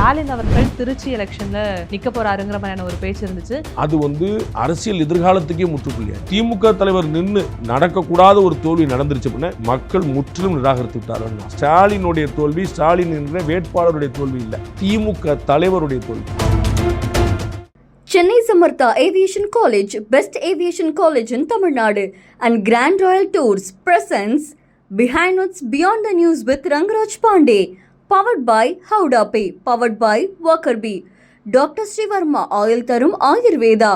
ஸ்டாலின் அவர்கள் திருச்சி எலெக்ஷன்ல நிக்க போறாருங்கிற மாதிரியான ஒரு பேச்சு இருந்துச்சு. அது அரசியல் எதிர்காலத்துக்கே முற்றுப்புள்ளியா. திமுக தலைவர் நின்று நடக்கக்கூடாத ஒரு தோல்வி நடந்துருச்சு அப்படின்னா மக்கள் முற்றிலும் நிராகரித்து விட்டார்கள். ஸ்டாலினுடைய தோல்வி ஸ்டாலின் என்ற வேட்பாளருடைய தோல்வி இல்லை, திமுக தலைவருடைய தோல்வி. Chennai Samartha Aviation College, best aviation college in Tamil Nadu, and Grand Royal Tours presents Behind Notes Beyond the News with Rangaraj Pandey, powered by Howda Pay, powered by Walker Bee, Dr. Srivarma Oil Tarum Ayurveda,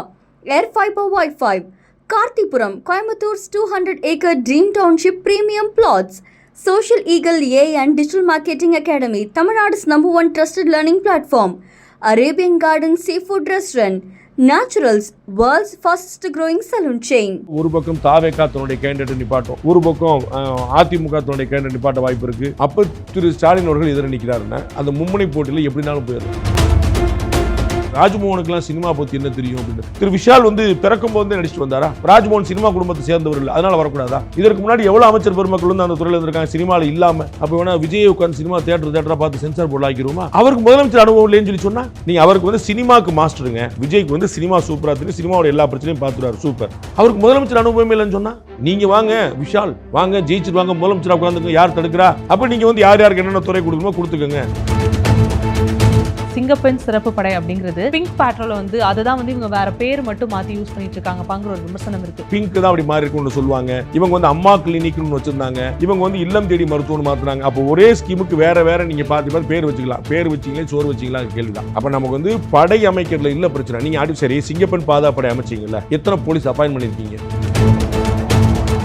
Air Fiber Wi-Fi, Kartipuram, Coimbatore 200-acre Dream Township Premium Plots, Social Eagle AI and Digital Marketing Academy, Tamil Nadu's #1 trusted learning platform, Arabian Garden Seafood Restaurant, Naturals, world's fastest growing saloon chain. ஒரு பக்கம் தாவேகா தன்னுடைய candidate நிப்பாட்டும், ஒரு பக்கம் அதிமுக தன்னுடைய candidate நிப்பாட்ட வாய்ப்பு இருக்கு. அப்ப திரு ஸ்டாலின் அவர்கள் எதிர நிற்கிறாருன்னா அந்த மும்முனை போட்டியில் எப்படினாலும் போயிடும். ராஜ்மோகனுக்குலாம் சினிமா பத்தி என்ன தெரியும் அப்படின்னு திரு விஷால் பிறக்கும் போது நடிச்சுட்டு வந்தாரா? ராஜ்மோகன் சினிமா குடும்பத்தை சேர்ந்தவர் இல்லை, அதனால வரக்கூடாதா? இதற்கு முன்னாடி எவ்வளவு அமைச்சர் பெருமக்கள் அந்த துறையில் இருந்திருக்காங்க சினிமாவில் இல்லாம. அப்ப வேணா விஜய் உட்கார்ந்து சினிமா தியேட்டரா பார்த்து சென்சார் போர்டு ஆக்கிடுவோமா? அவருக்கு முதலமைச்சர் அனுபவம் இல்லைன்னு சொல்லி சொன்னா நீங்க அவருக்கு சினிமாக்கு மாஸ்டருங்க. விஜய்க்கு சினிமா சூப்பரா தெரியும், சினிமாவோட எல்லா பிரச்சனையும் பார்த்துறாரு, சூப்பர். அவருக்கு முதலமைச்சர் அனுபவம் இல்லைன்னு சொன்னா நீங்க வாங்க விஷால் வாங்க ஜெயிச்சுட்டு வாங்க, முதலமைச்சர் உட்கார்ந்துங்க, யார் தடுக்கிறா? அப்ப நீங்க யார் யாருக்கு என்னென்ன துறை கொடுக்கணுமோ கொடுத்துக்கோங்க. சிங்கப்பெண் சிறப்பு படை அப்படிங்கிறது பிங்க் பேட்ரோல அதுதான் இவங்க வேற பேர் மட்டும் மாத்தி யூஸ் பண்ணிட்டு இருக்காங்க ஒரு விமர்சனம் இருக்கு. பிங்க் தான் அப்படி மாறி இருக்கும்னு சொல்லுவாங்க. இவங்க அம்மா கிளினிக்னு வச்சிருந்தாங்க, இவங்க இல்லம் தேடி மருத்துவம் மாத்துறாங்க. அப்போ ஒரே ஸ்கீமுக்கு வேற நீங்க பார்த்து பேர் வச்சுக்கலாம், பேர் வச்சீங்களே சோறு வச்சீங்களா கேள்விதான். அப்ப நமக்கு படை அமைக்கிறதுல இல்ல பிரச்சனை. நீங்க ஆடி சரி சிங்கப்பெண் பாதுகாப்படை அமைச்சீங்கல்ல, எத்தனை போலீஸ் அப்பாயின்ட் பண்ணிருக்கீங்க?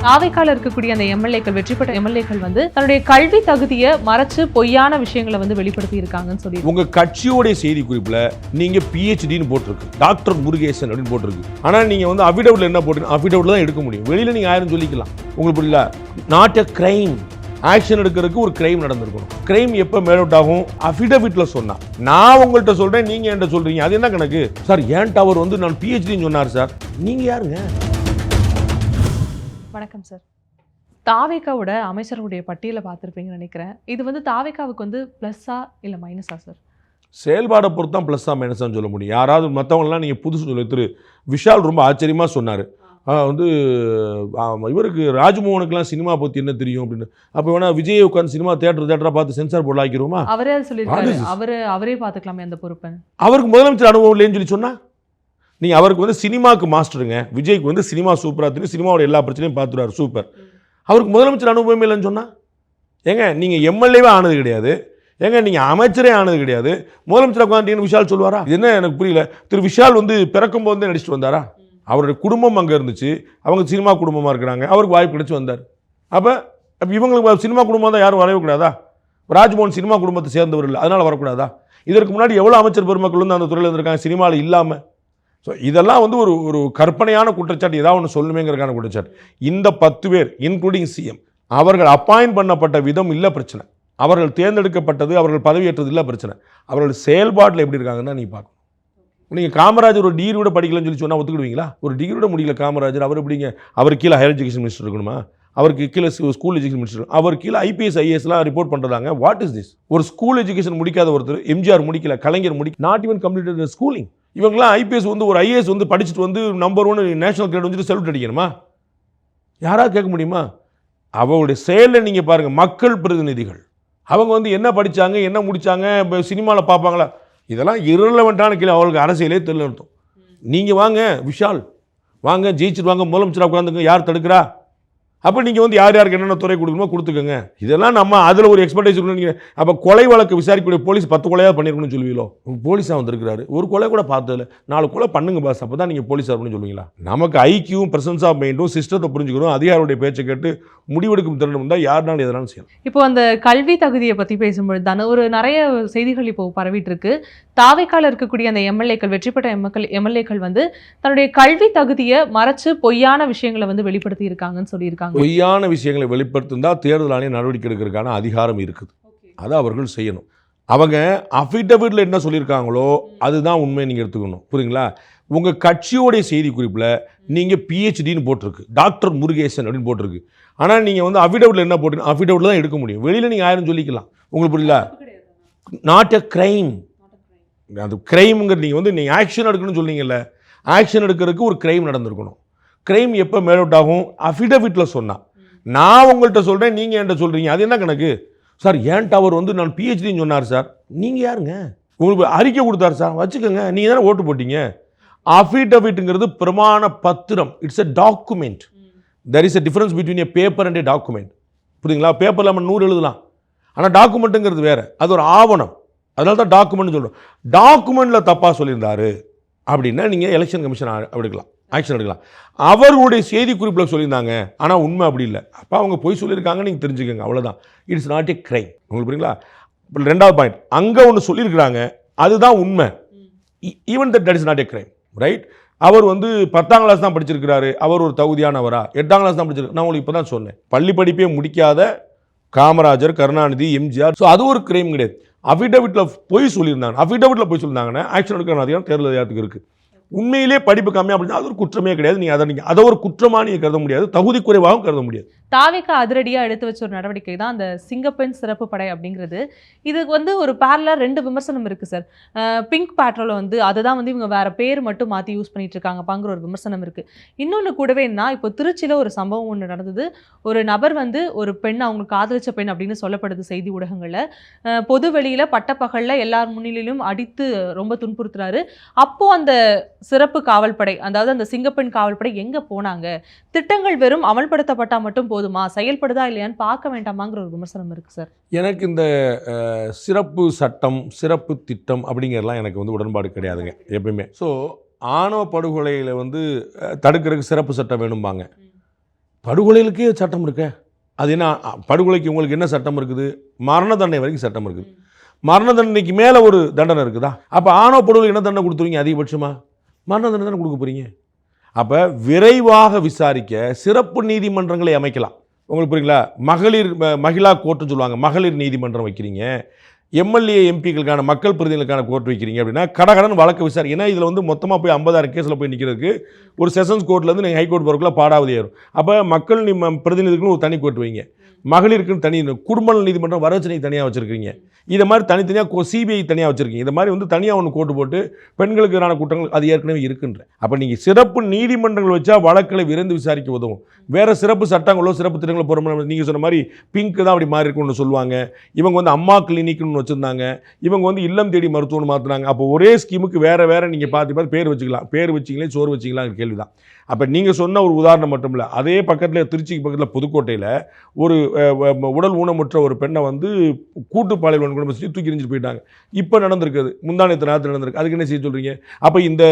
தாவேக்கால இருக்கக்கூடிய அந்த எம்எல்ஏக்கள், வெற்றி பெற்ற எம்எல்ஏக்கள் தன்னுடைய கல்வி தகுதியை மறைச்சு பொய்யான விஷயங்களை வெளிப்படுத்தி இருக்காங்கன்னு சொல்லி உங்க கட்சியோடைய செய்தி குறிப்புல நீங்க PhDன்னு போட்டிருக்கு, டாக்டர் முருகேசன் அப்படின்னு போட்டிருக்கு. ஆனா நீங்க அஃபிடவிட்ல என்ன போட்டு அஃபிடவிட்ல தான் எடுக்க முடியும், வெளியில நீங்க ஆயிரம் சொல்லிக்கலாம். உங்களுக்கு புரியல? Not a crime. ஆக்ஷன் எடுக்கிறதுக்கு ஒரு கிரைம் நடந்திருக்கணும். கிரைம் எப்ப மேலவுட் ஆகும்? அஃபிடவிட்ல சொன்னா. நான் உங்கள்கிட்ட சொல்றேன், நீங்க என்கிட்ட சொல்றீங்க, அது என்ன கணக்கு சார்? ஏன்ட்டு அவர் நான் PhDன்னு சொன்னார் சார், நீங்க யாருங்க? வணக்கம் சார். தாவேக்காவோட அமைச்சர்களுடைய பட்டியலை பார்த்துருப்பீங்கன்னு நினைக்கிறேன். இது தாவேக்காவுக்கு ப்ளஸ்ஸா இல்லை மைனஸா சார்? செயல்பாடை பொறுத்து தான் ப்ளஸ்ஸா மைனஸான்னு சொல்ல முடியும். யாராவது மற்றவங்களாம் நீங்கள் புதுசு சொல்லி திரு விஷால் ரொம்ப ஆச்சரியமாக சொன்னார். இவருக்கு ராஜ்மோகனுக்குலாம் சினிமா பற்றி என்ன தெரியும் அப்படின்னு. அப்போ வேணா விஜய் உட்காந்து சினிமா தியேட்டரா பார்த்து சென்சார் போர்டு ஆக்கிடுவோமா? அவரே சொல்லியிருக்காரு, அவரே பார்த்துக்கலாமே அந்த பொறுப்பை. அவருக்கு முதலமைச்சர் அனுபவம் இல்லைன்னு சொல்லி சொன்னா நீங்கள் அவருக்கு சினிமாக்கு மாஸ்டருங்க. விஜய்க்கு சினிமா சூப்பராக தெரியும், சினிமாவோட எல்லா பிரச்சனையும் பார்த்துறாரு, சூப்பர். அவருக்கு முதலமைச்சர் அனுபவமே இல்லைன்னு சொன்னால் ஏங்க நீங்கள் எம்எல்ஏவே ஆனது கிடையாது, ஏங்க நீங்கள் அமைச்சரே ஆனது கிடையாது, முதலமைச்சர் உட்காந்துன்னு விஷால் சொல்லுவாரா? இது என்ன எனக்கு புரியல. திரு விஷால் பிறக்கும் போது நடிச்சுட்டு வந்தாரா? அவருடைய குடும்பம் அங்கே இருந்துச்சு, அவங்க சினிமா குடும்பமாக இருக்கிறாங்க, அவருக்கு வாய்ப்பு கிடைச்சி வந்தார். அப்போ இவங்களுக்கு சினிமா குடும்பம் தான் யாரும் வரவே கூடாதா? ராஜ்மோகன் சினிமா குடும்பத்தை சேர்ந்தவர் இல்லை, அதனால் வரக்கூடாதா? இதற்கு முன்னாடி எவ்வளோ அமைச்சர் பெருமக்கள் அந்த துறையில் இருந்திருக்காங்க சினிமாவில் இல்லாமல். ஸோ இதெல்லாம் ஒரு கற்பனையான குற்றச்சாட்டு, ஏதாவது ஒன்று சொல்லணுமேங்கிறதுக்கான குற்றச்சாட்டு. இந்த 10 பேர் இன்க்ளூடிங் சிஎம் அவர்கள் அப்பாயின்ட் பண்ணப்பட்ட விதம் இல்லை பிரச்சனை, அவர்கள் தேர்ந்தெடுக்கப்பட்டது, அவர்கள் பதவியேற்றது இல்லை பிரச்சனை, அவர்கள் செயல்பாட்டில் எப்படி இருக்காங்கன்னா நீங்கள் பார்க்கணும். நீங்கள் காமராஜர் ஒரு டிகிரி கூட படிக்கலன்னு சொல்லி சொன்னால் ஒத்துக்கிடுவீங்களா? ஒரு டிகிரி கூட முடியல காமராஜர், அவர் எப்படிங்க? அவர் கீழே ஹையர் எஜுகேஷன் மினிஸ்டர் இருக்கணுமா? அவருக்கு கீழே ஸ்கூல் எஜுகேஷன் மினிஸ்டர், அவர் கீழே IPS IASலாம் ரிப்போர்ட் பண்ணுறதாங்க. What is this? ஒரு ஸ்கூல் எஜுகேஷன் முடிக்காத ஒருத்தர், எம்ஜிஆர் முடிக்கல, கலைஞர் முடிக்கல, நாட் ஈவன் கம்ப்ளீட்டட் ஸ்கூலிங். இவங்களாம் IPS ஒரு IAS படிச்சுட்டு நம்பர் 1 நேஷனல் கிரேட் செல்யூட் அடிக்கணுமா? யாராவது கேட்க முடியுமா? அவங்களுடைய செயலில் நீங்கள் பாருங்கள். மக்கள் பிரதிநிதிகள் அவங்க என்ன படித்தாங்க, என்ன முடித்தாங்க, இப்போ சினிமாவில் பார்ப்பாங்களா? இதெல்லாம் இரலவெண்ட்டான கீழே அவங்களுக்கு அரசியலே தெரியல அர்த்தம். நீங்கள் வாங்க விஷால் வாங்க ஜெயிச்சுட்டு வாங்க, முதலமைச்சராக உட்காந்துங்க, யார் தடுக்கிறா? அப்போ நீங்கள் யார் யாருக்கு என்னென்ன துறை கொடுக்கணுமோ கொடுத்துக்கோங்க. இதெல்லாம் நம்ம அதில் ஒரு எக்ஸ்பர்டைஸ் இருக்கணும். அப்போ கொலை வழக்கு விசாரிக்கக்கூடிய போலீஸ் 10 கொலையாக பண்ணியிருக்கணும்னு சொல்லுவீங்களோ? போலீஸாக வந்திருக்கிறாரு, ஒரு கொலை கூட பார்த்ததில்ல, 4 கொலை பண்ணுங்க பாஸ், அப்போ தான் நீங்கள் போலீஸாக அப்படின்னு சொல்லுவீங்களா? நமக்கு ஐக்கியும் பிரசன்ஸ் ஆஃப் மைண்டும் சிஸ்டத்தை புரிஞ்சுக்கணும், அதிகாரியுடைய பேச்சை கேட்டு முடிவெடுக்கும் திறன் இருந்தால் யாருனாலும் எதனாலும் செய்யணும். இப்போ அந்த கல்வி தகுதியை பற்றி பேசும்பொழுது தானே நிறைய செய்திகள் இப்போ பரவிட்டு இருக்கு. தாவேக்கால இருக்கக்கூடிய அந்த எம்எல்ஏக்கள், வெற்றி பெற்ற எம்எல்ஏக்கள் தன்னுடைய கல்வி தகுதியை மறைச்சு பொய்யான விஷயங்களை வெளிப்படுத்தி இருக்காங்கன்னு சொல்லியிருக்காங்க. பொய்யான விஷயங்களை வெளிப்படுத்திருந்தால் தேர்தல் ஆணையம் நடவடிக்கை எடுக்கிறதுக்கான அதிகாரம் இருக்குது, அதை அவர்கள் செய்யணும். அவங்க அஃபிடவிட்ல என்ன சொல்லியிருக்காங்களோ அதுதான் உண்மையை நீங்கள் எடுத்துக்கணும், புரியுங்களா? உங்கள் கட்சியோடைய செய்தி குறிப்பில் நீங்கள் PhDன்னு போட்டிருக்கு, டாக்டர் முருகேசன் அப்படின்னு போட்டிருக்கு. ஆனால் நீங்கள் அஃபிடவிட்ல என்ன போட்டு அஃபிடவிட்ல தான் எடுக்க முடியும், வெளியில் நீங்கள் ஆயிரம் சொல்லிக்கலாம். உங்களுக்கு புரியல? Not a crime. அது கிரைம்ங்கிறது நீங்கள் ஆக்ஷன் எடுக்கணும்னு சொன்னீங்கல்ல, ஆக்ஷன் எடுக்கிறதுக்கு ஒரு கிரைம் நடந்திருக்கணும். கிரைம் எப்போ மேலவுட் ஆகும்? அஃபிடவிட்டில் சொன்னால். நான் உங்கள்கிட்ட சொல்கிறேன், நீங்கள் என்கிட்ட சொல்கிறீங்க, அது என்ன கணக்கு? சார் ஏன்ட்டு அவர் நான் பிஹெச்டின்னு சொன்னார் சார். நீங்கள் யாருங்க? உங்களுக்கு அறிக்கை கொடுத்தாரு சார், வச்சுக்கோங்க, நீங்கள் தானே ஓட்டு போட்டீங்க. அஃபிடவிட்டுங்கிறது பிரமாண பத்திரம். It's a document. There is a difference between a paper and a document. புரியுதுங்களா? பேப்பரில் நம்ம 100 எழுதலாம், ஆனால் டாக்குமெண்ட்டுங்கிறது வேறு, அது ஒரு ஆவணம். அதனால தான் டாக்குமெண்ட் சொல்கிறோம். டாக்குமெண்ட்டில் தப்பாக சொல்லியிருந்தாரு அப்படின்னா நீங்கள் எலெக்ஷன் கமிஷன் எடுக்கலாம், ஆக்ஷன் எடுக்கலாம். அவர்களுடைய செய்தி குறிப்பில் சொல்லியிருந்தாங்க, ஆனால் உண்மை அப்படி இல்லை, அப்போ அவங்க போய் சொல்லியிருக்காங்க, நீங்கள் தெரிஞ்சுக்கோங்க, அவ்வளோதான். It's not a crime. உங்களுக்கு புரியுங்களா? ரெண்டாவது பாயிண்ட், அங்கே ஒன்று சொல்லியிருக்கிறாங்க, அதுதான் உண்மை. Even that is not a crime, right? அவர் 10ஆம் கிளாஸ் தான் படிச்சிருக்கிறாரு, அவர் ஒரு தகுதியானவரா? 8ஆம் கிளாஸ் தான் படிச்சிருக்கு. நான் உங்களுக்கு இப்போ தான் சொன்னேன், பள்ளி படிப்பே முடிக்காத காமராஜர், கருணாநிதி, எம்ஜிஆர். ஸோ அது ஒரு கிரைம் கிடையாது. அஃபிடவிட்டில் போய் சொல்லியிருந்தாங்க, அஃபிடவிட்டில் போய் சொல்லியிருந்தாங்கன்னா ஆக்ஷன் எடுக்கிற அதிகாரம் தேர்தல் அதிகாரத்துக்கு இருக்குது. உண்மையிலே படிப்பு கம்மியாக அப்படின்னா அது ஒரு குற்றமே கிடையாது. நீங்கள் அதை ஒரு குற்றமாக நீங்கள் கருத முடியாது, தகுதி குறைவாகவும் கருத முடியாது. தாவேக்கா அதிரடியாக எடுத்து வச்ச ஒரு நடவடிக்கை தான் அந்த சிங்கப்பெண் சிறப்பு படை அப்படிங்கிறது. இதுக்கு ஒரு பேரலா 2 விமர்சனம் இருக்குது சார். பிங்க் பேட்ரோலை அதுதான் இவங்க வேற பேர் மட்டும் மாற்றி யூஸ் பண்ணிட்டு இருக்காங்கப்பாங்கிற ஒரு விமர்சனம் இருக்குது. இன்னொன்று கூடவே என்ன, இப்போ திருச்சியில் ஒரு சம்பவம் ஒன்று நடந்தது. ஒரு நபர் ஒரு பெண், அவங்க காதலிச்ச பெண் அப்படின்னு சொல்லப்படுது செய்தி ஊடகங்களில், பொது வெளியில் பட்டப்பகலில் எல்லார் முன்னிலையிலும் அடித்து ரொம்ப துன்புறுத்துறாரு. அப்போது அந்த சிறப்பு காவல்படை, அதாவது அந்த சிங்கப்பெண் காவல்படை எங்கே போனாங்க? திட்டங்கள் வெறும் அமல்படுத்தப்பட்டால் மட்டும் போதுமா, செயல்படுதா இல்லையான்னு பார்க்க வேண்டாமாங்கிற ஒரு விமர்சனம் இருக்குது சார். எனக்கு இந்த சிறப்பு சட்டம், சிறப்பு திட்டம் அப்படிங்கிறதுலாம் எனக்கு உடன்பாடு கிடையாதுங்க எப்பயுமே. ஸோ ஆணவ படுகொலையில் தடுக்கிறதுக்கு சிறப்பு சட்டம் வேணும்பாங்க. படுகொலைகளுக்கே சட்டம் இருக்க, அது என்ன? படுகொலைக்கு உங்களுக்கு என்ன சட்டம் இருக்குது? மரண தண்டனை வரைக்கும் சட்டம் இருக்குது. மரண தண்டனைக்கு மேலே ஒரு தண்டனை இருக்குதா? அப்போ ஆணவ படுகொலை என்ன தண்டனை கொடுத்துருவீங்க? அதிகபட்சமாக மரண தண்டனை தானே கொடுக்க போகிறீங்க. அப்போ விரைவாக விசாரிக்க சிறப்பு நீதிமன்றங்களை அமைக்கலாம். உங்களுக்கு புரியுங்களா? மகிழா கோர்ட்டுன்னு சொல்லுவாங்க, மகளிர் நீதிமன்றம் வைக்கிறீங்க. எம்எல்ஏ எம்பிக்களுக்கான, மக்கள் பிரதிநிதிகளுக்கான கோர்ட் வைக்கிறீங்க அப்படின்னா கடகடன் வழக்கு விசாரி. ஏன்னா இதில் மொத்தமாக போய் 50,000 கேஸில் போய் நிற்கிறதுக்கு ஒரு செஷன்ஸ் கோர்ட்லேருந்து நீங்கள் ஹைகோர்ட் போகிறக்குள்ள பாடாவது ஏறும். அப்போ மக்கள் பிரதிநிதிகளுக்குன்னு ஒரு தனி கோர்ட் வைங்க, மகளிருக்குன்னு தனி, குடும்ப நீதிமன்றம் வரட்சணை தனியாக வச்சுருக்கீங்க. இதை மாதிரி தனித்தனியாக சிபிஐ தனியாக வச்சுருக்கீங்க. இந்த மாதிரி தனியாக ஒன்று கோர்ட்டு போட்டு பெண்களுக்கான குற்றங்கள் அது ஏற்கனவே இருக்குன்ற. அப்போ நீங்கள் சிறப்பு நீதிமன்றங்கள் வச்சா வழக்குகளை விரைந்து விசாரிக்க உதவும். வேறு சிறப்பு சட்டங்களோ சிறப்பு திட்டங்களோ போகிற நீங்கள் சொன்ன மாதிரி பிங்க் தான் அப்படி மாறி இருக்குன்னு சொல்லுவாங்க. இவங்க அம்மா கிளினிக்னு வச்சுருந்தாங்க, இவங்க இல்லம் தேடி மருத்துவம்னு மாற்றினாங்க. அப்போ ஒரே ஸ்கீமுக்கு வேறு நீங்கள் பார்த்து பேர் வச்சுக்கலாம். பேர் வச்சிங்களே சோறு வச்சிக்கலாம் கேள்வி தான். அப்போ நீங்கள் சொன்ன ஒரு உதாரணம் மட்டும் இல்லை, அதே பக்கத்தில் திருச்சிக்கு பக்கத்தில் புதுக்கோட்டையில் ஒரு உடல் ஊனமுற்ற ஒரு பெண்ணை கூட்டு பாலியல் வன்கொடுமை செஞ்சு தூக்கி எறிஞ்சிட்டு போயிட்டாங்க. இப்போ நடந்திருக்குது, முந்தானத்து நேரத்தில் நடந்திருக்கு. அதுக்கு என்ன செய்ய சொல்கிறீங்க? அப்போ இந்த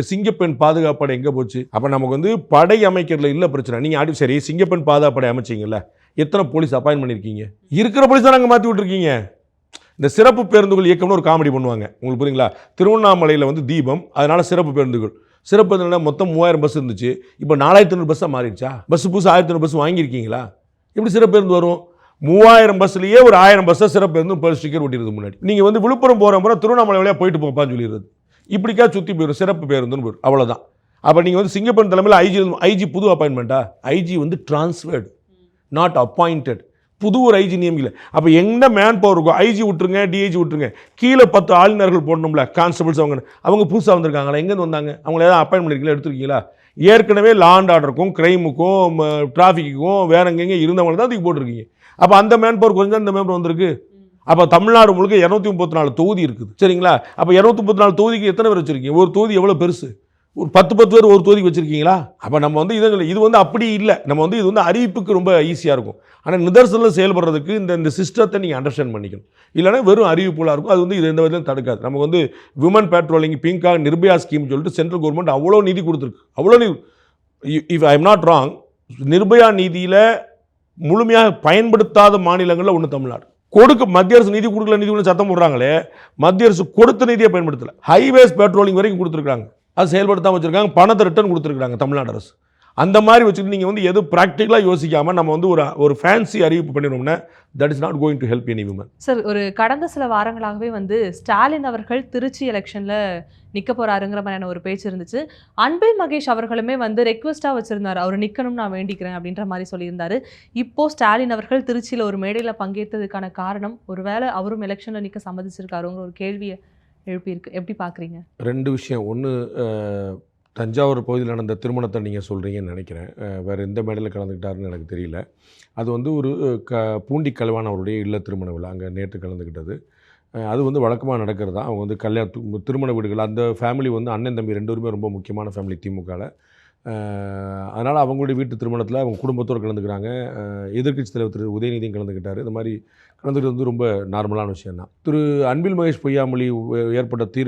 சிங்கப்பெண் பாதுகாப்படை எங்கே போச்சு? அப்போ நமக்கு படை அமைக்கிறதுல இல்லை பிரச்சனை. நீங்கள் சரி சிங்கப்பெண் பாதுகாப்படை அமைச்சிங்கல்ல, எத்தனை போலீஸ் அப்பாயின் பண்ணியிருக்கீங்க? இருக்கிற போலீஸ் தான் நாங்கள் மாற்றி விட்டுருக்கீங்க. இந்த சிறப்பு பேருந்துகள் இயக்கம்னு ஒரு காமெடி பண்ணுவாங்க, உங்களுக்கு புரியுங்களா? திருவண்ணாமலையில் தீபம், அதனால் சிறப்பு பேருந்துகள். சிறப்பு பேருந்து மொத்தம் 3000 பஸ் இருந்துச்சு, இப்போ 4500 பஸ்ஸாக மாறிடுச்சா? பஸ் புதுசு 1500 பஸ் வாங்கியிருக்கீங்களா? எப்படி சிறப்பு பேருந்து வரும்? 3000 பஸ்லேயே ஒரு 1000 பஸ்ஸாக சிறப்பு பேருந்து இப்போ ஸ்டிக்கர் ஒட்டிடுது முன்னாடி. நீங்கள் விழுப்புரம் போகிற திருவண்ணாமலை வழியாக போயிட்டு போப்பான்னு சொல்லிடுறது. இப்படிக்கா சுற்றி போயிடும், சிறப்பு பேருந்துன்னு போயிடும், அவ்வளோதான். அப்போ நீங்கள் சிங்கப்பெண் தலைமையில் ஐஜி புது அப்பாயின்மெண்ட்டா? IG transferred, not appointed. புது ஒரு ஐஜி நியமிக்கல. அப்போ என்ன மேன் பவர் இருக்கும்? ஐஜி விட்டுருங்க, டிஐஜி விட்டுருங்க, கீழே 10 ஆளுநர்கள் போடணும்ல, கான்ஸ்டபிள்ஸ். அவங்க புதுசாக வந்திருக்காங்களா? எங்கேருந்து வந்தாங்க? அவங்கள ஏதாவது அப்பாயின் பண்ணியிருக்கீங்களா, எடுத்துருக்கீங்களா? ஏற்கனவே லா அண்ட் ஆர்டருக்கும் கிரைமுக்கும் டிராஃபிக்குக்கும் வேற எங்கெங்கே இருந்தவங்களை தான் தூக்கி போட்டிருக்கீங்க. அப்போ அந்த மேன் பவர் கொஞ்சம் இந்த மேன் பவர் வந்திருக்கு. அப்போ தமிழ்நாடு முழுக்க 234 தொகுதி இருக்குது, சரிங்களா? அப்போ 234 தொகுதிக்கு எத்தனை பேர் வச்சுருக்கீங்க? ஒரு தொகுதி எவ்வளோ பெருசு? ஒரு 10 பேர் ஒரு தொகுதிக்கு வச்சுருக்கீங்களா? அப்போ நம்ம இது அப்படி இல்லை. நம்ம இது அறிவிப்புக்கு ரொம்ப ஈஸியாக இருக்கும். ஆனால் நிதர்சனத்தில் செயல்படுறதுக்கு இந்த சிஸ்டத்தை நீங்கள் அண்டர்ஸ்டாண்ட் பண்ணிக்கணும். இல்லைனா வெறும் அறிவிப்புகளாக இருக்கும். அது இது எந்த விதத்திலும் தடுக்காது. நமக்கு விமன் பேட்ரோலிங், பிங்காக, நிர்பயா ஸ்கீம் சொல்லிட்டு சென்ட்ரல் கவர்மெண்ட் அவ்வளோ நிதி கொடுத்துருக்கு. அவ்வளோ நிதி. If I am not wrong, Nirbhaya நிதியில் முழுமையாக பயன்படுத்தாத மாநிலங்களில் ஒன்று தமிழ்நாடு. மத்திய அரசு நிதி கொடுக்கல, நிதி சத்தம் போடுறாங்களே, மத்திய அரசு கொடுத்த நிதியை பயன்படுத்தலை. ஹைவேஸ் பேட்ரோலிங் வரைக்கும் கொடுத்துருக்காங்க, அது செயல்படுத்தாமல் வச்சுருக்காங்க. பணத்தை ரிட்டர்ன் கொடுத்துருக்காங்க தமிழ்நாடு அரசு. அந்த மாதிரி வச்சுட்டு நீங்கள் எது ப்ராக்டிக்கலாக யோசிக்காமல் நம்ம ஒரு ஃபேன்சி அறிவிப்பு பண்ணிடணும்னா that is not going to help any women. Sir, கடந்த சில வாரங்களாகவே ஸ்டாலின் அவர்கள் திருச்சி எலெக்ஷனில் நிற்க போகிறாருங்கிற மாதிரியான ஒரு பேச்சு இருந்துச்சு. அன்பில் மகேஷ் அவர்களுமே ரெக்வஸ்ட்டாக வச்சுருந்தார், அவர் நிற்கணும், நான் வேண்டிக்கிறேன் அப்படின்ற மாதிரி சொல்லியிருந்தார். இப்போது ஸ்டாலின் அவர்கள் திருச்சியில் ஒரு மேடையில் பங்கேற்றதுக்கான காரணம், ஒருவேளை அவரும் எலெக்ஷனில் நிற்க சம்மதிச்சிருக்காருங்கிற ஒரு கேள்வியை எழுப்பியிருக்கு. எப்படி பார்க்குறீங்க? 2 விஷயம். ஒன்று, தஞ்சாவூர் பகுதியில் நடந்த திருமணத்தை நீங்கள் சொல்கிறீங்கன்னு நினைக்கிறேன். வேறு எந்த மேடையில் கலந்துக்கிட்டாருன்னு எனக்கு தெரியல. அது வந்து ஒரு பூண்டி கல்வான் அவருடைய இல்ல திருமண விழா. அங்கே நேற்று கலந்துக்கிட்டது. அது வந்து வழக்கமாக நடக்கிறது தான். அவங்க வந்து திருமண வீடுகள், அந்த ஃபேமிலி வந்து அண்ணன் தம்பி 2 பேருமே ரொம்ப முக்கியமான ஃபேமிலி திமுகவில். அதனால் அவங்களுடைய வீட்டு திருமணத்தில் அவங்க குடும்பத்தோடு கலந்துக்கிறாங்க. எதிர்க்கட்சி தலைவர் திரு உதயநிதியும் கலந்துக்கிட்டார். இந்த மாதிரி கலந்துக்கிட்டு வந்து ரொம்ப நார்மலான விஷயம் தான். திரு அன்பில் மகேஷ் பொய்யாமொழி ஏற்பட்ட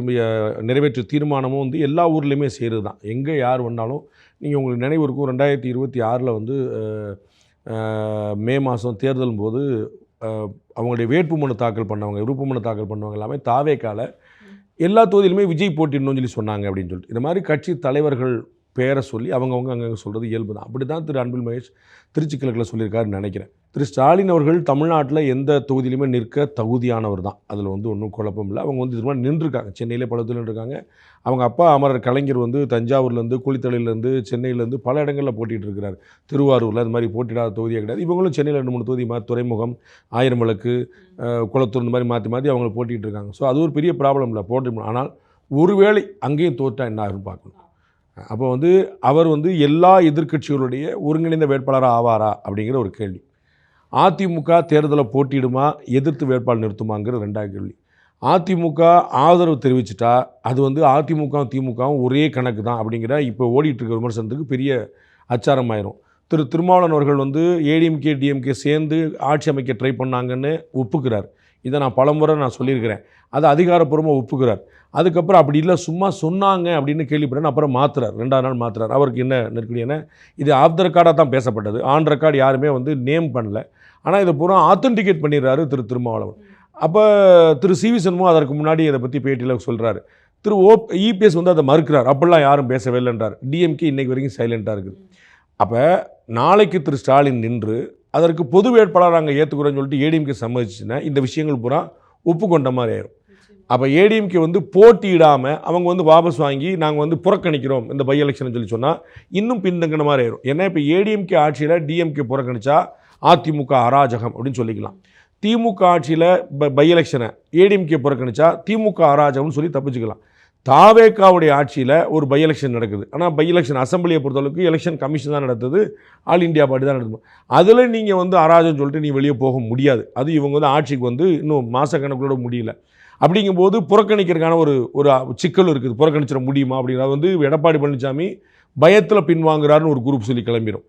நிறைவேற்ற தீர்மானமும் வந்து எல்லா ஊர்லேயுமே செய்கிறது தான். எங்கே யார் வந்தாலும் நீங்கள் உங்களுக்கு நினைவு இருக்கும், 2026 வந்து மே மாதம் தேர்தலும் போது அவங்களுடைய வேட்புமனு தாக்கல் பண்ணவங்க, விருப்பமனு தாக்கல் பண்ணவங்க எல்லாமே தாவேக்கால எல்லா தொகுதியிலுமே விஜய் போட்டிடணும்னு சொல்லி சொன்னாங்க அப்படின்னு சொல்லிட்டு. இந்த மாதிரி கட்சி தலைவர்கள் பேரை சொல்லி அவங்கவுங்க அங்கங்கே சொல்கிறது இயல்பு தான். அப்படி தான் திரு அன்பில் மகேஷ் திருச்சி கிழக்கில் சொல்லியிருக்காருன்னு நினைக்கிறேன். திரு ஸ்டாலின் அவர்கள் தமிழ்நாட்டில் எந்த தொகுதியிலுமே நிற்க தகுதியானவர் தான். அதில் வந்து ஒன்றும் குழப்பம் இல்லை. அவங்க வந்து இது மாதிரி நின்றுருக்காங்க. சென்னையிலே பல தொழில் இருக்காங்க. அவங்க அப்பா அமரர் கலைஞர் வந்து தஞ்சாவூர்லேருந்து, குளித்தலையிலேருந்து, சென்னையிலேருந்து பல இடங்களில் போட்டிகிட்டு இருக்கிறார். திருவாரூரில் அது மாதிரி போட்டியிடாத தொகுதியே கிடையாது. இவங்களும் சென்னையில் 2-3 தொகுதி துறைமுகம், ஆயிரம் விளக்கு, குளத்தூர் இந்த மாதிரி மாற்றி மாற்றி அவங்க போட்டிகிட்டு இருக்காங்க. ஸோ அது ஒரு பெரிய ப்ராப்ளம் இல்லை, போட்டி. ஆனால் ஒருவேளை அங்கேயும் தோற்றா என்ன ஆகுன்னு பார்க்கணும். அப்போ வந்து அவர் வந்து எல்லா எதிர்க்கட்சிகளுடைய ஒருங்கிணைந்த வேட்பாளராக ஆவாரா அப்படிங்கிற ஒரு கேள்வி. அதிமுக தேர்தலை போட்டியிடுமா, எதிர்த்து வேட்பாளர் நிறுத்துமாங்கிற 2வது கேள்வி. அதிமுக ஆதரவு தெரிவிச்சிட்டா அது வந்து அதிமுகவும் திமுகவும் ஒரே கணக்கு தான் அப்படிங்கிற இப்போ ஓடிட்டுருக்க விமர்சனத்துக்கு பெரிய அச்சாரமாயிரும். திரு திருமாவளவன் அவர்கள் வந்து ஏடிஎம்கே டிஎம்கே சேர்ந்து ஆட்சி அமைக்க ட்ரை பண்ணாங்கன்னு ஒப்புக்கிறார். இதை நான் பலமுறை சொல்லியிருக்கிறேன். அதை அதிகாரப்பூர்வமாக ஒப்புக்கிறார். அதுக்கப்புறம் அப்படி இல்லை, சும்மா சொன்னாங்க அப்படின்னு கேள்விப்பட்டேன். அப்புறம் மாற்றுறார், 2வது நாள் மாற்றுறார். அவருக்கு என்ன நெருக்கடி? ஏன்னா இது ஆஃப் த ரெக்கார்டாக தான் பேசப்பட்டது, ஆன் ரெக்கார்டு யாருமே வந்து நேம் பண்ணல. ஆனால் இதை பூரா ஆத்தென்டிகேட் பண்ணிடுறாரு திரு திருமாவளவன். அப்போ திரு சிவி சண்முகம் அதற்கு முன்னாடி இதை பற்றி பேட்டியில் சொல்கிறாரு. திரு இபிஎஸ் வந்து அதை மறுக்கிறார். அப்படிலாம் யாரும் பேசவே இல்லைன்றார். டிஎம்கே இன்றைக்கு வரைக்கும் சைலண்ட்டாக இருக்குது. அப்போ நாளைக்கு திரு ஸ்டாலின் நின்று அதற்கு பொது வேட்பாளர் நாங்கள் ஏற்றுக்கிறோன்னு சொல்லிட்டு ஏடிஎம்கே சம்மதிச்சுன்னா இந்த விஷயங்கள் பூரா ஒப்புக்கொண்ட மாதிரி ஆயிரும். அப்போ ஏடிஎம்கே வந்து போட்டியிடாமல் அவங்க வந்து வாபஸ் வாங்கி நாங்கள் வந்து புறக்கணிக்கிறோம் இந்த பை எலெக்ஷன் சொல்லி சொன்னால் இன்னும் பின்தங்கின மாதிரி ஆயிரும். ஏன்னா இப்போ ஏடிஎம்கே ஆட்சியில் டிஎம்கே புறக்கணிச்சா அதிமுக அராஜகம் அப்படின்னு சொல்லிக்கலாம். திமுக ஆட்சியில் பை எலெக்ஷனை ஏடிஎம்கே புறக்கணிச்சா திமுக அராஜகம்னு சொல்லி தப்பிச்சுக்கலாம். தாவேக்காவுடைய ஆட்சியில் ஒரு பை எலெக்ஷன் நடக்குது. ஆனால் பை எலெக்ஷன் அசம்பிளியை பொறுத்தளவுக்கு எலெக்ஷன் கமிஷன் தான் நடத்துது, ஆல் இண்டியா பார்ட்டி தான் நடத்தும். அதில் நீங்கள் வந்து அராஜகம் சொல்லிட்டு நீங்கள் வெளியே போக முடியாது. அது இவங்க வந்து ஆட்சிக்கு வந்து இன்னும் மாதக்கணக்குள்ளோட முடியல. அப்படிங்கும்போது புறக்கணிக்கிறதுக்கான ஒரு சிக்கல் இருக்குது. புறக்கணிச்சிட முடியுமா அப்படிங்கிறது வந்து எடப்பாடி பழனிசாமி பயத்தில் பின்வாங்குறாருன்னு ஒரு குரூப் சொல்லி கிளம்பிடும்.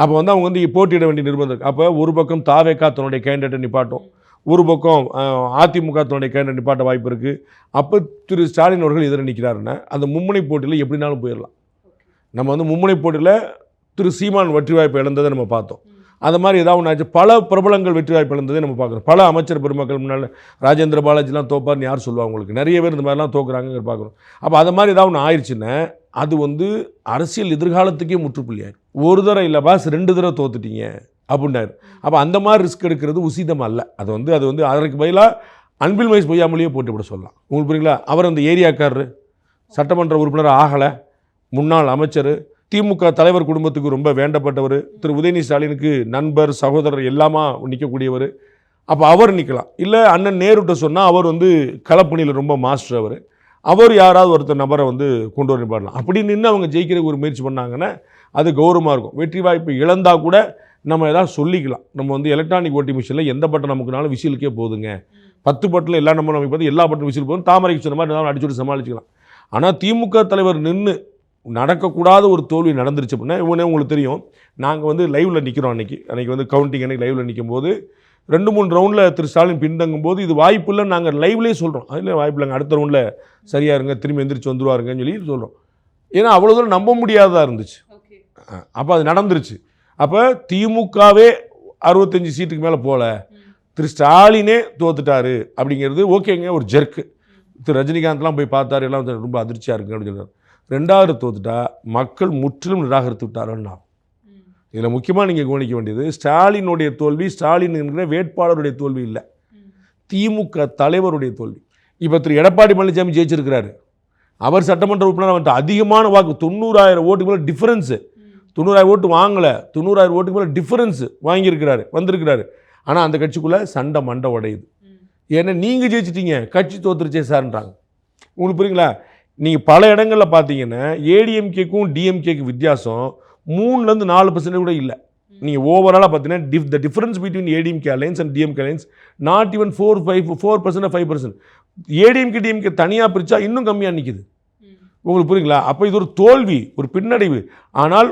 அப்போ வந்து அவங்க வந்து போட்டியிட வேண்டிய நிர்பந்தம். அப்போ ஒரு பக்கம் தாவேக்கா தன்னுடைய கேண்டிடேட்டை நிப்பாட்டும், ஒரு பக்கம் அதிமுக தன்னுடைய கேண்டிடேட் நிப்பாட்ட வாய்ப்பு இருக்குது. அப்போ திரு ஸ்டாலின் அவர்கள் எதிர நிற்கிறாருன்னா அந்த மும்முனை போட்டியில் எப்படினாலும் போயிடலாம். நம்ம வந்து மும்முனை போட்டியில் திரு சீமான் வெற்றி வாய்ப்பு இழந்ததை நம்ம பார்த்தோம். அது மாதிரி ஏதாவது ஒன்று ஆச்சு. பல பிரபலங்கள் வெற்றி வாய்ப்பு இழந்ததை நம்ம பார்க்குறோம். பல அமைச்சர் பெருமக்கள் முன்னால் ராஜேந்திர பாலாஜிலாம் தோப்பார்னு யார் சொல்லுவாங்க? உங்களுக்கு நிறைய பேர் இந்த மாதிரிலாம் தோக்குறாங்க பார்க்குறோம். அப்போ அது மாதிரி ஏதாவது ஒன்று ஆயிடுச்சுன்னா அது வந்து அரசியல் எதிர்காலத்துக்கே முற்றுப்புள்ளி ஆயிடும். ஒரு தடவை இல்லை பாஸ் 2 தடவை தோத்துட்டீங்க அப்படின்னாரு. அப்போ அந்த மாதிரி ரிஸ்க் எடுக்கிறது உசிதம் அல்ல. அது வந்து அதற்கு பதிலாக அன்பில் மகேஷ் பொய்யாமொழியே போட்டுவிட சொல்லலாம். உங்களுக்கு புரியுங்களா? அவர் அந்த ஏரியாக்காரரு, சட்டமன்ற உறுப்பினர் ஆகலை, முன்னாள் அமைச்சர், திமுக தலைவர் குடும்பத்துக்கு ரொம்ப வேண்டப்பட்டவர், திரு உதயநிதி ஸ்டாலினுக்கு நண்பர் சகோதரர் எல்லாமா நிற்கக்கூடியவர். அப்போ அவர் நிற்கலாம். இல்லை அண்ணன் நேருட்ட சொன்னால் அவர் வந்து களப்பணியில் ரொம்ப மாஸ்டர். அவர் யாராவது ஒருத்தர் நபரை வந்து கொண்டு வர நிப்பாடலாம். அப்படி நின்று அவங்க ஜெயிக்கிறதுக்கு ஒரு முயற்சி பண்ணாங்கன்னா அது கௌரவமாக இருக்கும். வெற்றி வாய்ப்பு இழந்தால் கூட நம்ம எதாவது சொல்லிக்கலாம். நம்ம வந்து எலக்ட்ரானிக் ஓட்டிங் மிஷினில் எந்த பட்டன் நமக்குனாலும் விசிலுக்கே போதுங்க, 10 பட்டில் எல்லா நம்ம நமக்கு பார்த்து எல்லா பட்டன் விசில் போதும், தாமரைக்கு சொன்ன மாதிரி எதாவது அடிச்சுட்டு சமாளிச்சுக்கலாம். ஆனால் திமுக தலைவர் நின்று நடக்கக்கூடாத ஒரு தோல்வி நடந்துருச்சு அப்படின்னா உங்களுக்கு தெரியும். நாங்கள் வந்து லைவில் நிற்கிறோம் அன்றைக்கி வந்து கவுண்டிங் அன்றைக்கி லைவில் நிற்கும் போது 2-3 ரவுண்டில் திரு ஸ்டாலின் பின்தங்கும் போது இது வாய்ப்பு இல்லைன்னு நாங்கள் லைவ்லேயே சொல்கிறோம். அதில் வாய்ப்பு இல்லைங்க, அடுத்த ரவுண்டில் சரியாக இருங்க, திரும்பி எந்திரிச்சு வந்துருவாருங்கன்னு சொல்லி சொல்கிறோம். ஏன்னா அவ்வளோ தூரம் நம்ப முடியாததாக இருந்துச்சு. அப்போ அது நடந்துருச்சு. அப்போ திமுகவே 65 சீட்டுக்கு மேலே போகல, திரு ஸ்டாலினே தோத்துட்டாரு அப்படிங்கிறது ஓகேங்க, ஒரு ஜெர்க்கு. திரு ரஜினிகாந்த்லாம் போய் பார்த்தாரு, எல்லாம் ரொம்ப அதிர்ச்சியாக இருக்குங்க அப்படின்னு சொல்கிறார். 2வது தோத்துட்டா மக்கள் முற்றிலும் நிராகரித்து விட்டாருன்னா. இதில் முக்கியமாக நீங்கள் கவனிக்க வேண்டியது ஸ்டாலினுடைய தோல்வி ஸ்டாலின் என்கிற வேட்பாளருடைய தோல்வி இல்லை, திமுக தலைவருடைய தோல்வி. இப்போ திரு எடப்பாடி பழனிசாமி ஜெயிச்சிருக்கிறாரு. அவர் சட்டமன்ற உறுப்பினர் வந்துட்டு அதிகமான வாக்கு 90,000 ஓட்டுக்கு மேலே டிஃபரன்ஸு, 90,000 ஓட்டு வாங்கலை, 90,000 ஓட்டுக்கு மேலே டிஃபரன்ஸு வாங்கியிருக்கிறாரு, வந்திருக்கிறாரு. ஆனால் அந்த கட்சிக்குள்ளே சண்டை மண்டை உடையுது. ஏன்னா நீங்கள் ஜெயிச்சிட்டீங்க, கட்சி தோத்துருச்சே சார்ன்றாங்க. உங்களுக்கு புரியுங்களா? நீங்கள் பல இடங்களில் பார்த்தீங்கன்னா ஏடிஎம்கேக்கும் டிஎம்கேக்கு வித்தியாசம் 3லேருந்து 4% கூட இல்லை. நீங்கள் ஓவராலாக பார்த்தீங்கன்னா the difference between ADMK alliance and DMK alliance not even 4% 5%. ADMK DMK தனியாக பிரித்தா இன்னும் கம்மியாக நிற்கிது. உங்களுக்கு புரியுங்களா? அப்போ இது ஒரு தோல்வி, ஒரு பின்னடைவு. ஆனால்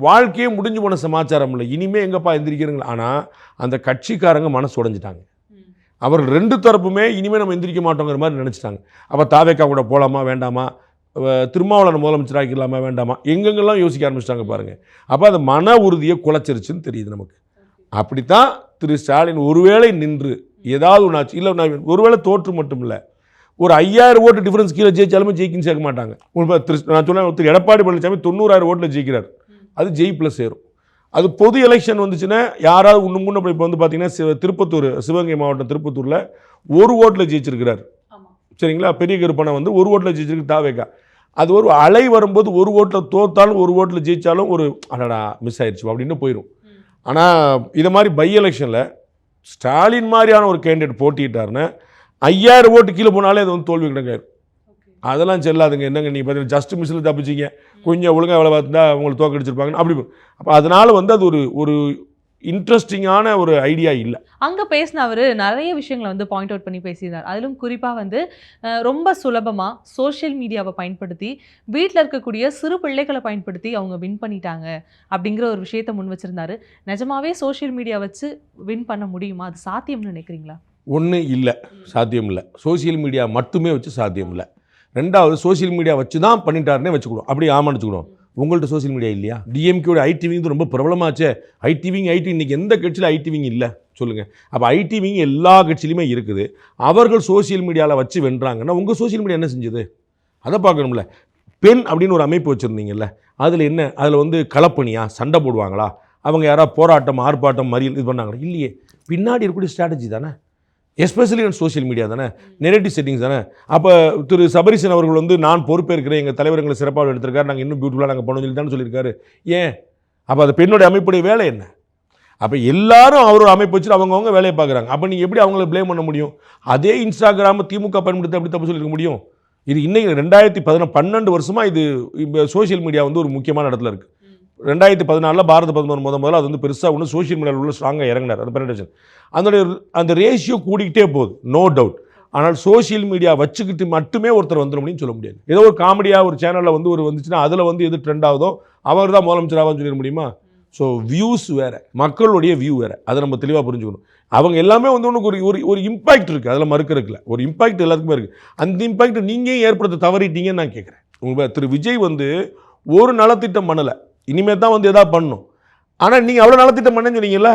வாழ்க்கையே முடிஞ்சு போன சமாச்சாரம் இல்லை. இனிமேல் எங்கப்பா எந்திரிக்கிறீங்களா? ஆனால் அந்த கட்சிக்காரங்க மனசு உடைஞ்சிட்டாங்க. அவர்கள் 2 தரப்புமே இனிமேல் நம்ம எந்திரிக்க மாட்டோங்கிற மாதிரி நினச்சிட்டாங்க. அப்போ தாவேக்கா கூட போகலாமா வேண்டாமா, திருமாவளவன் முதலமைச்சர் ஆக்கிடலாமா வேண்டாமா, எங்கெங்கெல்லாம் யோசிக்க ஆரம்பிச்சிட்டாங்க பாருங்கள். அப்போ அந்த மன உறுதியை குலைச்சிருச்சுன்னு தெரியுது நமக்கு. அப்படித்தான் திரு ஸ்டாலின் ஒருவேளை நின்று ஏதாவது ஒன்று ஆச்சு, இல்லை நான் ஒருவேளை தோற்று மட்டும் இல்லை, ஒரு 5000 ஓட்டு டிஃபரன்ஸ் கீழே ஜெயிச்சாலுமே ஜெயிக்குன்னு சேர்க்க மாட்டாங்க. நான் சொன்னேன், திரு எடப்பாடி பழனிசாமி 90,000 ஓட்டில் ஜெயிக்கிறார். அது ஜெயிப்பில் சேரும். அது பொது எலெக்ஷன் வந்துச்சுன்னா யாராவது இன்னும் முன்னே இப்போ வந்து பார்த்தீங்கன்னா திருப்பத்தூர், சிவகங்கை மாவட்டம் திருப்பத்தூரில் 1 ஓட்டில் ஜெயிச்சிருக்கிறார். சரிங்களா? பெரிய கருப்பனை வந்து 1 ஓட்டில் ஜெயிச்சிருக்கு தாவேக்கா. அது ஒரு அலை வரும்போது 1 ஓட்டில் தோத்தாலும் 1 ஓட்டில் ஜெயித்தாலும் ஒரு அடடா மிஸ் ஆயிடுச்சு அப்படின்னு போயிடும். ஆனால் இதை மாதிரி பை எலெக்ஷனில் ஸ்டாலின் மாதிரியான ஒரு கேண்டிடேட் போட்டிட்டாருன்னா 5000 ஓட்டு கீழே போனாலே அது வந்து தோல்வி கிடைக்காது. அதெல்லாம் செல்லாதுங்க. என்னங்க நீங்கள் பார்த்தீங்கன்னா ஜஸ்ட் மிஸ்ஸில் தப்பிச்சிங்க, கொஞ்சம் ஒழுங்காக வேலை பார்த்துட்டா அவங்களை தோக்கடிச்சிருப்பாங்க அப்படி. அப்போ அதனால் வந்து அது ஒரு இன்ட்ரெஸ்டிங்கான ஒரு ஐடியா இல்லை. அங்கே பேசின அவர் நிறைய விஷயங்களை வந்து பாயிண்ட் அவுட் பண்ணி பேசியிருந்தார். அதிலும் குறிப்பாக வந்து ரொம்ப சுலபமாக சோஷியல் மீடியாவை பயன்படுத்தி வீட்டில் இருக்கக்கூடிய சிறு பிள்ளைகளை பயன்படுத்தி அவங்க வின் பண்ணிட்டாங்க அப்படிங்கிற ஒரு விஷயத்தை முன் வச்சுருந்தாரு. நிஜமாவே சோஷியல் மீடியா வச்சு வின் பண்ண முடியுமா? அது சாத்தியம்னு நினைக்கிறீங்களா? ஒன்று இல்லை, சாத்தியம் இல்லை. சோசியல் மீடியா மட்டுமே வச்சு சாத்தியம் இல்லை. 2வது சோசியல் மீடியா வச்சு தான் பண்ணிட்டாருன்னே வச்சுக்கணும். அப்படி ஆமான்னு வச்சுக்கணும். உங்கள்கிட்ட சோசியல் மீடியா இல்லையா? டிஎம்கேயோட ஐடிவிங் ரொம்ப பிரபலமாச்சே. ஐடிவிங் இன்றைக்கி எந்த கட்சியில் ஐடிவிங் இல்லை சொல்லுங்கள்? அப்போ ஐடிவிங் எல்லா கட்சியிலுமே இருக்குது. அவர்கள் சோசியல் மீடியாவில் வச்சு வென்றாங்கன்னா உங்கள் சோசியல் மீடியா என்ன செஞ்சது அதை பார்க்கணும்ல. பெண் அப்படின்னு ஒரு அமைப்பு வச்சுருந்தீங்கல்ல, அதில் என்ன, அதில் வந்து களப்பணியா, சண்டை போடுவாங்களா, அவங்க யாராவது போராட்டம் ஆர்ப்பாட்டம் மறியல் இது பண்ணாங்களா? இல்லையே. பின்னாடி இருக்கக்கூடிய ஸ்ட்ராட்டஜி தானே, எஸ்பெஷலி ஆன் சோஷியல் மீடியா தானே, நெகட்டிவ் செட்டிங்ஸ் தானே. அப்போ திரு சபரிசன் அவர்கள் வந்து நான் பொறுப்பேற்கிறேன், எங்கள் தலைவர்களை சிறப்பாக எடுத்திருக்காரு, நாங்கள் இன்னும் பியூட்டிஃபுல்லாக நாங்கள் பண்ணணும் சொல்லி தானே சொல்லியிருக்காரு. ஏன்? அப்போ அது பெண்ணுடைய அமைப்புடைய வேலை என்ன? அப்போ எல்லாரும் அவரோட அமைப்பு வச்சுட்டு அவங்கவுங்க வேலையை பார்க்குறாங்க. அப்போ நீங்கள் எப்படி அவங்கள ப்ளேம் பண்ண முடியும்? அதே இன்ஸ்டாகிராம் திமுக பயன்படுத்தி அப்படி தப்பு சொல்லியிருக்க முடியும்? இது இன்னைக்கு 2012 வருஷமாக இது இப்போ சோஷியல் மீடியா வந்து ஒரு முக்கியமான இடத்துல இருக்குது. 2014 பாரத பிரதமர் முதல்ல அது வந்து பெருசாக ஒன்று சோஷியல் மீடியாவில் உள்ள ஸ்ட்ராங்காக இறங்கினார். அந்த பெனட்ரேஷன் அந்த ரேஷியோ கூடிக்கிட்டே போகுது, நோ டவுட். ஆனால் சோஷியல் மீடியா வச்சுக்கிட்டு மட்டுமே ஒருத்தர் வந்துட முடியும்னு சொல்ல முடியாது. ஏதோ ஒரு காமெடியாக ஒரு சேனலில் வந்து ஒரு வந்துச்சுன்னா அதில் வந்து எது ட்ரெண்ட் ஆகுதோ அவர் தான் முதலமைச்சராகனு சொல்லிட முடியுமா? ஸோ வியூஸ் வேறு, மக்களுடைய வியூ வேறு. அதை நம்ம தெளிவாக புரிஞ்சுக்கணும். அவங்க எல்லாமே வந்து ஒன்று ஒரு இம்பாக்ட் இருக்குது, அதில் மறுக்கிறதுல ஒரு இம்பாக்ட் எல்லாத்துக்குமே இருக்குது. அந்த இம்பாக்ட் நீங்கள் ஏற்படுத்த தவறிட்டீங்கன்னு நான் கேட்குறேன். உங்கள் திரு விஜய் வந்து ஒரு நலத்திட்டம் பண்ணலை, இனிமேல் தான் வந்து எதாவது பண்ணணும். ஆனால் நீங்கள் அவ்வளோ நலத்திட்டம் பண்ணேன்னு சொன்னீங்கல்ல,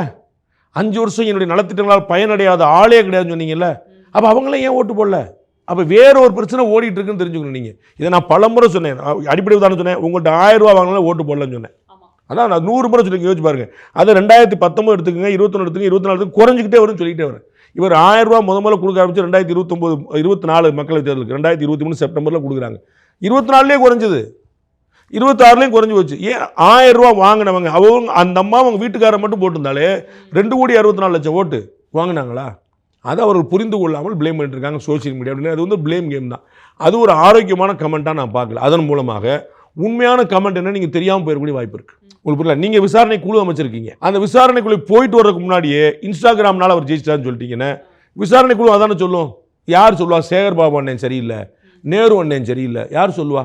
5 வருஷம் என்னுடைய நலத்திட்டங்களால் பயனடையாத ஆளே கிடையாதுன்னு சொன்னீங்கல்ல, அப்போ அவங்களே ஏன் ஓட்டு போடல? அப்போ வேற ஒரு பிரச்சனை ஓடிட்டு இருக்குன்னு தெரிஞ்சுக்கணும். நீங்கள் இதை நான் பல முறை சொன்னேன், அடிப்படை உதாரணம் சொன்னேன். உங்கள்கிட்ட 1000 ரூபா வாங்கினாலும் ஓட்டு போடலன்னு சொன்னேன். அதான் நான் 100 முறை சொல்லி யோசிச்சு பாருங்க. அதை 2019 எடுத்துக்கங்க, 21 எடுத்துக்கங்க, 24 குறைஞ்சிக்கிட்டே வரும் சொல்லிக்கிட்டே வரேன். இவர் 1000 ரூபா முதல்ல கொடுக்க ஆரம்பிச்சு 2024 மக்களவைத் தேர்தலுக்கு 2023 செப்டம்பரில் கொடுக்குறாங்க. 24லேயே குறைஞ்சது, 26லேயும் குறைஞ்சி போச்சு. ஏன்? 1000 ரூபா வாங்கினவங்க அவங்க அந்த அம்மா அவங்க வீட்டுக்காரர் மட்டும் போட்டிருந்தாலே 2,64,00,000 ஓட்டு வாங்கினாங்களா? அதை அவர்கள் புரிந்து கொள்ளாமல் ப்ளேம் பண்ணிட்டு இருக்காங்க சோஷியல் மீடியா அப்படின்னு. அது வந்து ப்ளேம் கேம் தான். அது ஒரு ஆரோக்கியமான கமெண்ட்டாக நான் பார்க்கல. அதன் மூலமாக உண்மையான கமெண்ட் என்ன நீங்கள் தெரியாமல் போயிடக்கூடிய வாய்ப்பு இருக்குது. உங்களுக்கு புரியல. நீங்கள் விசாரணை குழு அமைச்சிருக்கீங்க, அந்த விசாரணை குழு போயிட்டு வர்றதுக்கு முன்னாடியே இன்ஸ்டாகிராம்னால அவர் ஜெயிச்சிட்டான்னு சொல்லிட்டீங்கன்னா விசாரணை குழு அதானே சொல்லும். யார் சொல்லுவா? சேகர் பாபு அண்ணன் சரியில்லை, நேரு அண்ணன் சரியில்லை, யார் சொல்லுவா?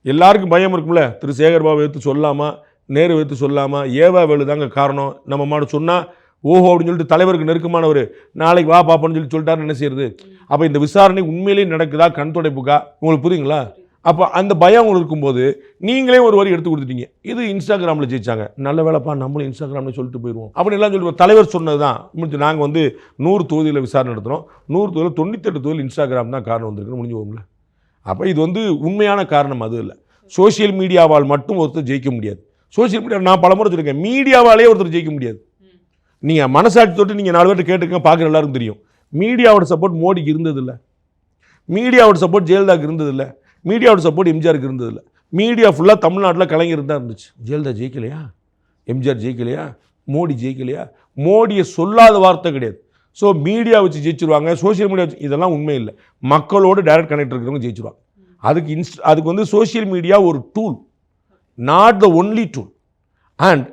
எல்லாருக்கும் பயம் இருக்கும்ல. திரு சேகர் பாபு எடுத்து சொல்லாமா, நேரு எடுத்து சொல்லாமா, ஏவா வேலு தாங்க காரணம். நம்ம மாட சொன்னால் ஓஹோ அப்படின்னு சொல்லிட்டு தலைவருக்கு நெருக்கமானவர் நாளைக்கு வா பாப்பான்னு சொல்லிட்டாருன்னு என்ன செய்யுது? அப்போ இந்த விசாரணை உண்மையிலேயே நடக்குதா, கண் துடைப்புக்கா? உங்களுக்கு புரியுங்களா? அப்போ அந்த பயம் உங்களுக்கு இருக்கும்போது நீங்களே ஒரு வரி எடுத்து கொடுத்துட்டீங்க. இது இன்ஸ்டாகிராமில் ஜெயிச்சாங்க, நல்ல வேலைப்பா நம்மளும் இன்ஸ்டாகிராமில் சொல்லிட்டு போயிடுவோம் அப்படின்னு எல்லாம் சொல்லிட்டு தலைவர் சொன்னது தான். நாங்கள் வந்து 100 தொகுதியில் விசாரணை நடத்துகிறோம், 100 தொகுதியில் 98 தொகுதியில் இன்ஸ்டாகிராம் தான் காரணம் வந்திருக்குன்னு முடிஞ்சு போகும்ல. அப்போ இது வந்து உண்மையான காரணம் அது இல்லை. சோஷியல் மீடியாவால் மட்டும் ஒருத்தர் ஜெயிக்க முடியாது. சோஷியல் மீடியா நான் பல முறை சொல்லியிருக்கேன், மீடியாவாலே ஒருத்தர் ஜெயிக்க முடியாது. நீங்கள் மனசாட்சி தொட்டு நீங்கள் 4 பேர்ட்ட கேட்டுருங்க, பார்க்குற எல்லாருக்கும் தெரியும். மீடியாவோட சப்போர்ட் மோடிக்கு இருந்ததில்லை, மீடியாவோட சப்போர்ட் ஜெயலலிதாவுக்கு இருந்ததில்லை, மீடியாவோட சப்போர்ட் எம்ஜிஆருக்கு இருந்ததில்லை. மீடியா ஃபுல்லாக தமிழ்நாட்டில் கலைஞர் தான் இருந்துச்சு. ஜெயலலிதா ஜெயிக்கலையா? எம்ஜிஆர் ஜெயிக்கலையா? மோடி ஜெயிக்கலையா? மோடியை சொல்லாத வார்த்தை கிடையாது. ஸோ மீடியா வச்சு ஜெயிச்சிருவாங்க, சோஷியல் மீடியா வச்சு, இதெல்லாம் உண்மை இல்லை. மக்களோடு டைரக்ட் கனெக்ட் இருக்கிறவங்க ஜெயிச்சிருவாங்க. அதுக்கு வந்து சோஷியல் மீடியா ஒரு tool, not the only tool, and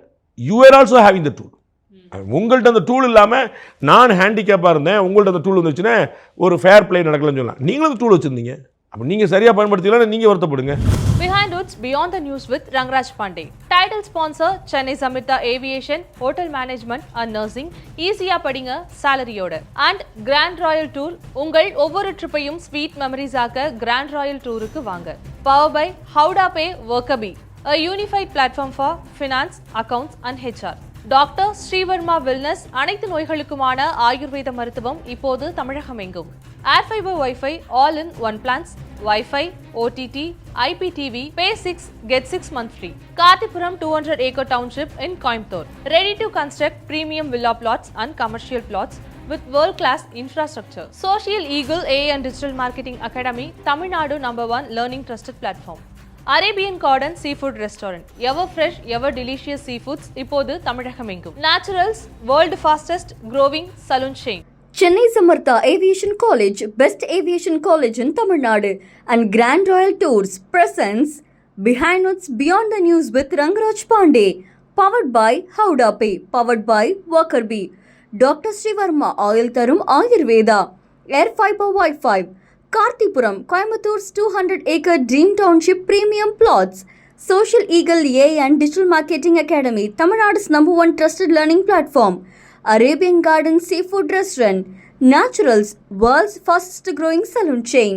you are also having the tool. உங்கள்கிட்ட அந்த டூல் இல்லாமல் நான் ஹேண்டிகேப்பாக இருந்தேன், உங்கள்கிட்ட அந்த டூல் வந்துச்சுன்னா ஒரு ஃபேர் பிளே நடக்கலன்னு சொல்லலாம். நீங்களும் அந்த டூல் வச்சுருந்தீங்க, அப்போ நீங்கள் சரியாக பயன்படுத்திக்கலாம், நீங்கள் வருத்தப்படுங்க. Behind Woods Beyond the News with Rangraj Pandey. Title sponsor Chennai Samhita Aviation, Hotel Management and Nursing. ஈஸியா படிங்க சாலரியோட. And Grand Royal Tour. உங்கள் ஒவ்வொரு ட்ரிப்பையும் ஸ்வீட் மெமரிஸ் ஆக்க Grand Royal Tourக்கு வாங்க. Power by Howda Pay Workabi, a unified platform for finance, accounts and HR. Doctor Srivarma wellness, அனைத்து நோய்களுக்குமான ஆயுர்வேத மருத்துவம் இப்போது தமிழகம் எங்கும். Air Fiber wifi all in one plans, wifi, OTT, IPTV, pay 6 get 6 month free. Kathipuram 200 acre township in Coimbatore. Ready to construct premium villa plots and commercial plots with world class infrastructure. Social Eagle AI and Digital Marketing Academy, Tamil Nadu #1 learning trusted platform. Arabian Garden seafood restaurant, ever fresh ever delicious seafoods இப்போது தமிழகம் எங்கும். Naturals, world fastest growing salon chain. Chennai Samhita Aviation College, best aviation college in Tamil Nadu, and Grand Royal Tours presents Behind Woods Beyond the News with Rangraj Pandey, powered by Howda Pay, powered by Workabi, Dr. Srivarma Oil Tarum Ayurveda, Air Fiber Wi-Fi, Karthipuram, Coimbatore 200 acre Dream Township premium plots, Social Eagle AI and Digital Marketing Academy, Tamil Nadu's #1 trusted learning platform, Arabian Garden Seafood Restaurant, Naturals, world's fastest growing saloon chain.